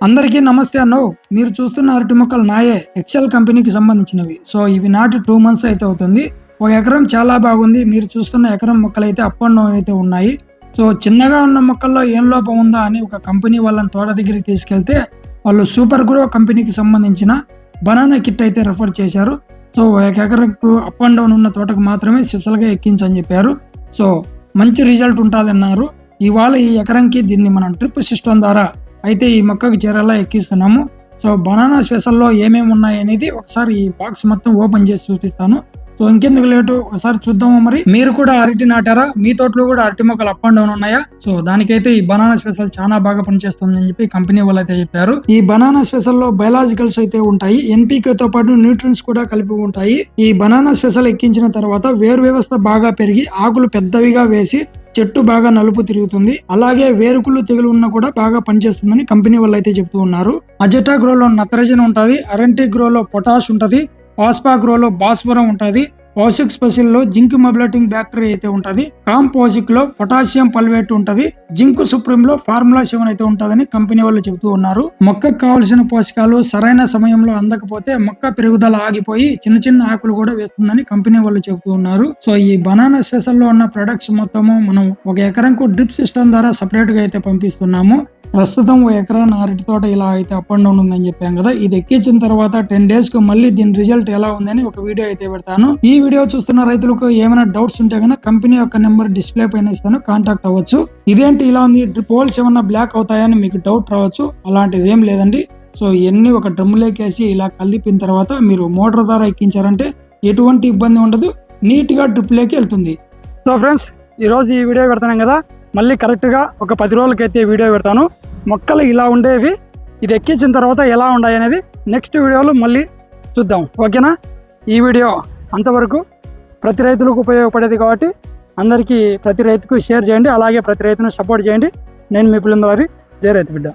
అందరికీ నమస్తే అన్నో. మీరు చూస్తున్న అరటి మొక్కలు నాయే, ఎక్సెల్ కంపెనీకి సంబంధించినవి. సో ఇవి నాటి 2 మంత్స్ అయితే అవుతుంది. ఒక ఎకరం చాలా బాగుంది. మీరు చూస్తున్న ఎకరం మొక్కలైతే అప్ అండ్ డౌన్ అయితే ఉన్నాయి. సో చిన్నగా ఉన్న మొక్కల్లో ఏం లోపం ఉందా అని ఒక కంపెనీ వాళ్ళని తోట దగ్గరికి తీసుకెళ్తే వాళ్ళు సూపర్ గ్రో కంపెనీకి సంబంధించిన బనానా కిట్ అయితే రెఫర్ చేశారు. సో ఒక ఎకరకు అప్ అండ్ డౌన్ ఉన్న తోటకు మాత్రమే స్పెషల్గా ఎక్కించని చెప్పారు. సో మంచి రిజల్ట్ ఉంటుంది అన్నారు. ఇవాళ ఈ ఎకరంకి దీన్ని మనం డ్రిప్ సిస్టమ్ ద్వారా అయితే ఈ మొక్కకు చేరేలా ఎక్కిస్తున్నాము. సో బనానా స్పెషల్లో ఏమేమి ఉన్నాయి అనేది ఒకసారి ఈ బాక్స్ మొత్తం ఓపెన్ చేసి చూపిస్తాను. సో ఇంకెందుకు లేటు, ఒకసారి చూద్దాము. మరి మీరు కూడా అరటి నాటారా? మీ తోటలో కూడా అరటి మొక్కలు అప్ అండ్ డౌన్ ఉన్నాయా? సో దానికైతే ఈ బనానా స్పెషల్ చాలా బాగా పనిచేస్తుంది అని చెప్పి కంపెనీ వాళ్ళు అయితే చెప్పారు. ఈ బనానా స్పెషల్ లో బయలాజికల్స్ అయితే ఉంటాయి, ఎన్పీకే తో పాటు న్యూట్రియన్స్ కూడా కలిపి ఉంటాయి. ఈ బనానా స్పెషల్ ఎక్కించిన తర్వాత వేరు వ్యవస్థ బాగా పెరిగి ఆకులు పెద్దవిగా వేసి చెట్టు బాగా నలుపు తిరుగుతుంది. అలాగే వేరుకుళ్ళు తెగులు ఉన్నా కూడా బాగా పనిచేస్తుందని కంపెనీ వాళ్ళు అయితే చెప్తూ ఉన్నారు. అజెటా గ్రోలో నత్రజని ఉంటుంది, అరంటి గ్రోలో పొటాష్ ఉంటుంది, పాస్పా గ్రోలో భాస్వరం ఉంటుంది, పాసిక్ స్పెషల్ లో జింక్ మొబిలటింగ్ బ్యాక్టీరియా అయితే ఉంటది, కాంపోజిక్ లో పొటాషియం పల్వేట్ ఉంటది, జింక్ సుప్రీం లో ఫార్ములా 7 అయితే ఉంటదని కంపెనీ వాళ్ళు చెబుతూ ఉన్నారు. మొక్కకు కావలసిన పోషకాలు సరైన సమయంలో అందకపోతే మొక్క పెరుగుదల ఆగిపోయి చిన్న చిన్న ఆకులు కూడా వేస్తుందని కంపెనీ వాళ్ళు చెబుతూ ఉన్నారు. సో ఈ బనానా స్పెషల్ లో ఉన్న ప్రొడక్ట్స్ మొత్తము మనం ఒక ఎకరంకు డ్రిప్ సిస్టమ్ ద్వారా సపరేట్ గా అయితే పంపిస్తున్నాము. ప్రస్తుతం ఓ ఎకరాన అరటి తోట ఇలా అయితే అప్ అండ్ డౌన్ ఉందని చెప్పాం కదా. ఇది ఎక్కించిన తర్వాత 10 days కు మళ్ళీ దీని రిజల్ట్ ఎలా ఉందని ఒక వీడియో అయితే పెడతాను. ఈ వీడియో చూస్తున్న రైతులకు ఏమైనా డౌట్స్ ఉంటే కనుక కంపెనీ యొక్క నెంబర్ డిస్ప్లే పైన ఇస్తాను, కాంటాక్ట్ అవ్వచ్చు. ఇదేంటి ఇలా ఉంది, డ్రిప్ హోల్స్ ఏమన్నా బ్లాక్ అవుతాయని మీకు డౌట్ రావచ్చు. అలాంటిది ఏం లేదండి. సో ఇవన్నీ ఒక డ్రమ్ములోకేసి ఇలా కలిపిన తర్వాత మీరు మోటార్ ద్వారా ఎక్కించారంటే ఎటువంటి ఇబ్బంది ఉండదు, నీట్ గా డ్రిప్ లోకి వెళ్తుంది. సో ఫ్రెండ్స్, ఈరోజు ఈ వీడియో పెడతాను కదా, మళ్ళీ కరెక్ట్గా ఒక 10 రోజులకైతే వీడియో పెడతాను. మొక్కలు ఇలా ఉండేవి, ఇది ఎక్కించిన తర్వాత ఎలా ఉన్నాయి అనేది నెక్స్ట్ వీడియోలో మళ్ళీ చూద్దాం, ఓకేనా? ఈ వీడియో అంతవరకు ప్రతి రైతులకు ఉపయోగపడేది కాబట్టి అందరికీ ప్రతి రైతుకు షేర్ చేయండి. అలాగే ప్రతి రైతును సపోర్ట్ చేయండి. నేను మీ పిల్లల వారి జయ రైతు బిడ్డ.